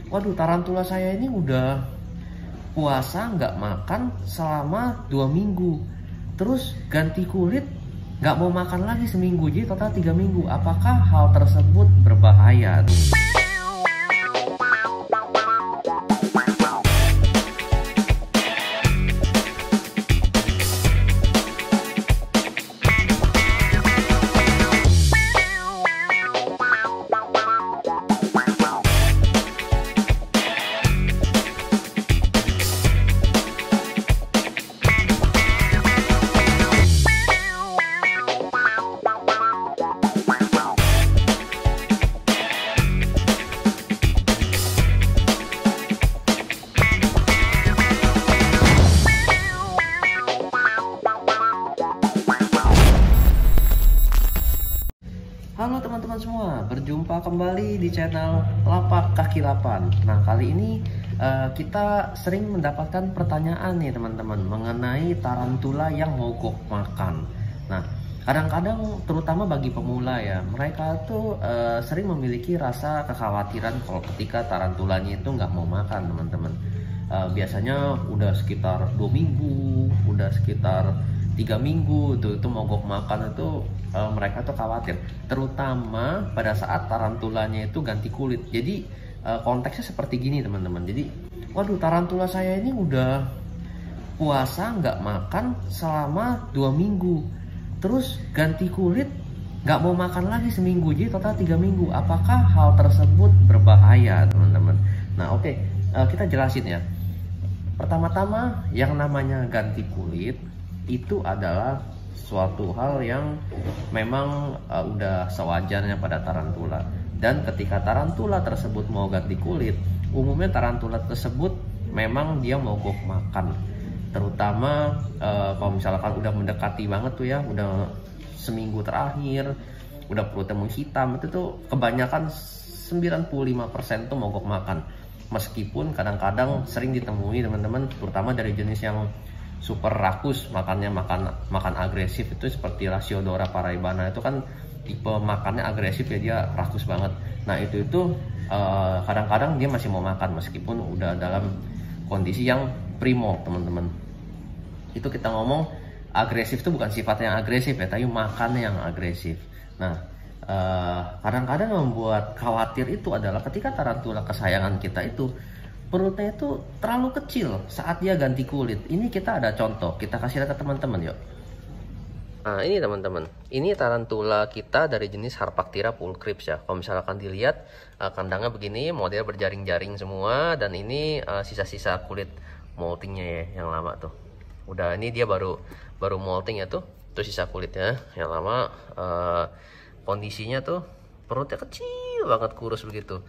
Waduh, tarantula saya ini udah puasa nggak makan selama 2 minggu. Terus ganti kulit nggak mau makan lagi seminggu, jadi total 3 minggu. Apakah hal tersebut berbahaya? Halo teman-teman semua, berjumpa kembali di channel Lapak Kaki Lapan. Nah, kali ini kita sering mendapatkan pertanyaan nih teman-teman mengenai tarantula yang mogok makan. Nah, kadang-kadang terutama bagi pemula ya, mereka tuh sering memiliki rasa kekhawatiran kalau ketika tarantulanya itu nggak mau makan teman-teman. Biasanya udah sekitar 2 minggu, udah sekitar 3 minggu itu mogok makan itu mereka tuh khawatir, terutama pada saat tarantulanya itu ganti kulit. Jadi konteksnya seperti gini teman-teman. Jadi, waduh, tarantula saya ini udah puasa nggak makan selama 2 minggu, terus ganti kulit nggak mau makan lagi seminggu, jadi total 3 minggu. Apakah hal tersebut berbahaya teman-teman? Nah, oke, kita jelasin ya. Pertama-tama, yang namanya ganti kulit itu adalah suatu hal yang memang udah sewajarnya pada tarantula. Dan ketika tarantula tersebut mau ganti kulit, umumnya tarantula tersebut memang dia mogok makan. Terutama kalau misalkan udah mendekati banget tuh ya, udah seminggu terakhir, udah perutnya menghitam, itu tuh kebanyakan 95% tuh mogok makan. Meskipun kadang-kadang sering ditemui teman-teman, terutama dari jenis yang super rakus, makannya makan agresif, itu seperti Rasiodora paraibana, itu kan tipe makannya agresif ya, dia rakus banget. Nah itu kadang-kadang dia masih mau makan meskipun udah dalam kondisi yang primo teman-teman. Itu kita ngomong agresif itu bukan sifatnya yang agresif ya, tapi makannya yang agresif. Nah kadang-kadang yang membuat khawatir itu adalah ketika tarantula kesayangan kita itu perutnya itu terlalu kecil saat dia ganti kulit. Ini kita ada contoh, kita kasih lihat ke teman-teman yuk. Nah ini teman-teman, ini tarantula kita dari jenis Harpactira pulchrips ya. Kalau misalkan dilihat kandangnya begini, model berjaring-jaring semua, dan ini sisa-sisa kulit moltingnya ya yang lama tuh. Udah, ini dia baru molting ya tuh sisa kulitnya yang lama. Kondisinya tuh perutnya kecil banget, kurus begitu.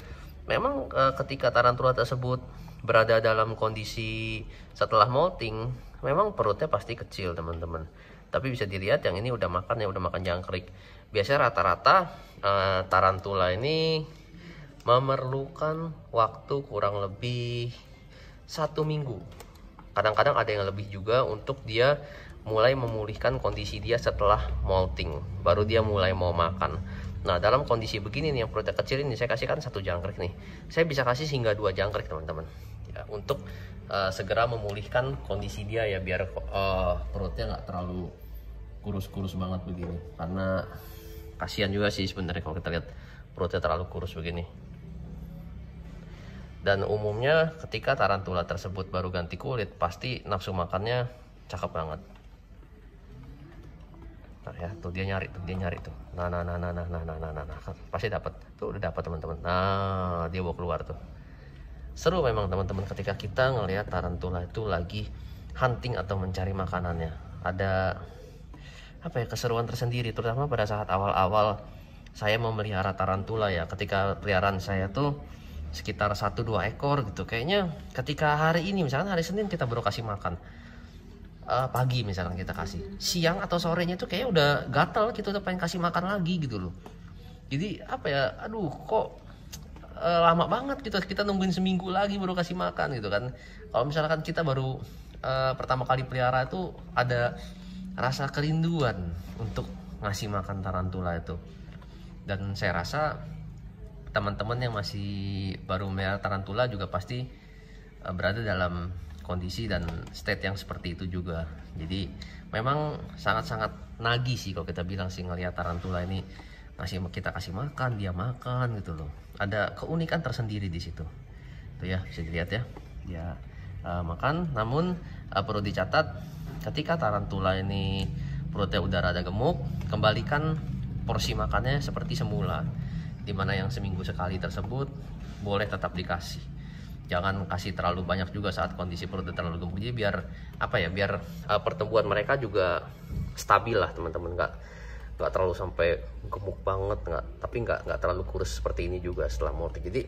Memang ketika tarantula tersebut berada dalam kondisi setelah molting, memang perutnya pasti kecil teman-teman. Tapi bisa dilihat yang ini udah makan ya, udah makan jangkrik. Biasanya rata-rata tarantula ini memerlukan waktu kurang lebih 1 minggu. Kadang-kadang ada yang lebih juga untuk dia mulai memulihkan kondisi dia setelah molting, baru dia mulai mau makan. Nah dalam kondisi begini nih yang perutnya kecil ini, saya kasihkan 1 jangkrik nih, saya bisa kasih hingga 2 jangkrik teman-teman ya, untuk segera memulihkan kondisi dia ya, biar perutnya nggak terlalu kurus-kurus banget begini, karena kasihan juga sih sebenarnya kalau kita lihat perutnya terlalu kurus begini. Dan umumnya ketika tarantula tersebut baru ganti kulit, pasti nafsu makannya cakep banget. Nah ya, tuh dia nyari tuh. Nah, pasti dapat. Tuh udah dapat teman-teman. Nah, dia bawa keluar tuh. Seru memang teman-teman ketika kita ngelihat tarantula itu lagi hunting atau mencari makanannya. Ada apa ya, keseruan tersendiri, terutama pada saat awal-awal saya memelihara tarantula ya. Ketika peliharaan saya tuh sekitar 1-2 ekor gitu. Kayaknya ketika hari ini, misalkan hari Senin kita baru kasih makan. Pagi misalkan kita kasih, siang atau sorenya itu kayak udah gatel gitu, udah pengen kasih makan lagi gitu loh. Jadi apa ya, aduh kok lama banget gitu, kita nungguin seminggu lagi baru kasih makan gitu kan. Kalau misalkan kita baru pertama kali pelihara itu ada rasa kerinduan untuk ngasih makan tarantula itu. Dan saya rasa teman-teman yang masih baru melihara tarantula juga pasti berada dalam kondisi dan state yang seperti itu juga. Jadi memang sangat-sangat nagih sih kalau kita bilang sih ngelihat tarantula ini, kita kasih makan, dia makan gitu loh. Ada keunikan tersendiri di situ. Tuh ya, bisa dilihat ya. Dia makan, namun perlu dicatat ketika tarantula ini perutnya udah rada gemuk, kembalikan porsi makannya seperti semula. Dimana yang seminggu sekali tersebut boleh tetap dikasih. Jangan kasih terlalu banyak juga saat kondisi perutnya terlalu gemuk. Jadi biar biar pertumbuhan mereka juga stabil lah teman-teman, nggak terlalu sampai gemuk banget, tapi nggak terlalu kurus seperti ini juga setelah molting. Jadi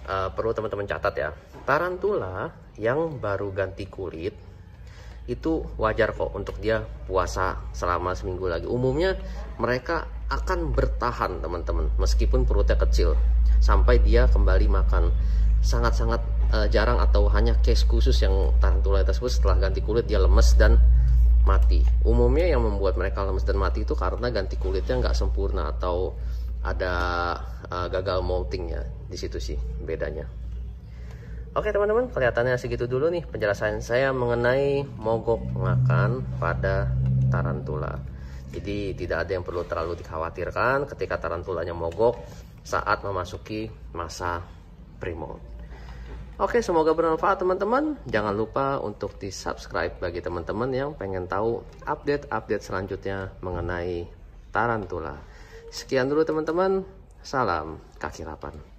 perlu teman-teman catat ya, tarantula yang baru ganti kulit itu wajar kok untuk dia puasa selama seminggu lagi. Umumnya mereka akan bertahan teman-teman, meskipun perutnya kecil, sampai dia kembali makan. Sangat-sangat jarang atau hanya case khusus yang tarantula tersebut setelah ganti kulit dia lemes dan mati. Umumnya yang membuat mereka lemes dan mati itu karena ganti kulitnya nggak sempurna atau ada gagal moltingnya. Di situ sih bedanya. Oke teman-teman, kelihatannya segitu dulu nih penjelasan saya mengenai mogok makan pada tarantula. Jadi tidak ada yang perlu terlalu dikhawatirkan ketika tarantulanya mogok saat memasuki masa pre-molt. Oke, semoga bermanfaat teman-teman. Jangan lupa untuk di subscribe bagi teman-teman yang pengen tahu update-update selanjutnya mengenai tarantula. Sekian dulu teman-teman, salam kaki 8.